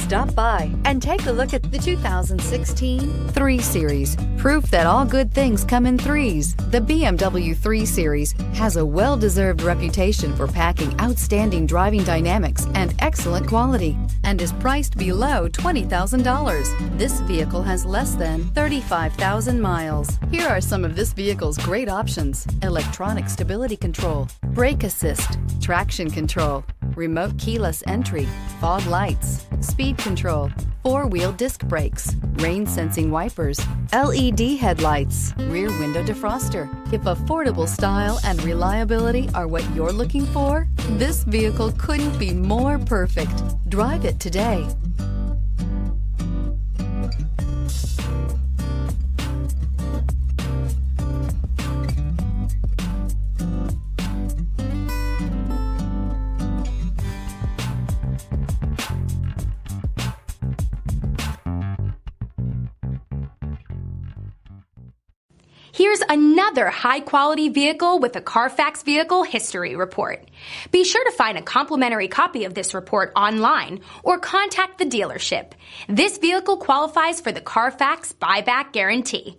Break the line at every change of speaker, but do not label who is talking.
Stop by and take a look at the 2016 3 Series. Proof that all good things come in threes. The BMW 3 Series has a well-deserved reputation for packing outstanding driving dynamics and excellent quality, and is priced below $20,000. This vehicle has less than 35,000 miles. Here are some of this vehicle's great options: electronic stability control, brake assist, traction control, remote keyless entry, fog lights, speed control, 4-wheel disc brakes, rain sensing wipers, LED headlights, rear window defroster. If affordable style and reliability are what you're looking for, this vehicle couldn't be more perfect. Drive it today.
Here's another high-quality vehicle with a Carfax Vehicle History Report. Be sure to find a complimentary copy of this report online or contact the dealership. This vehicle qualifies for the Carfax Buyback Guarantee.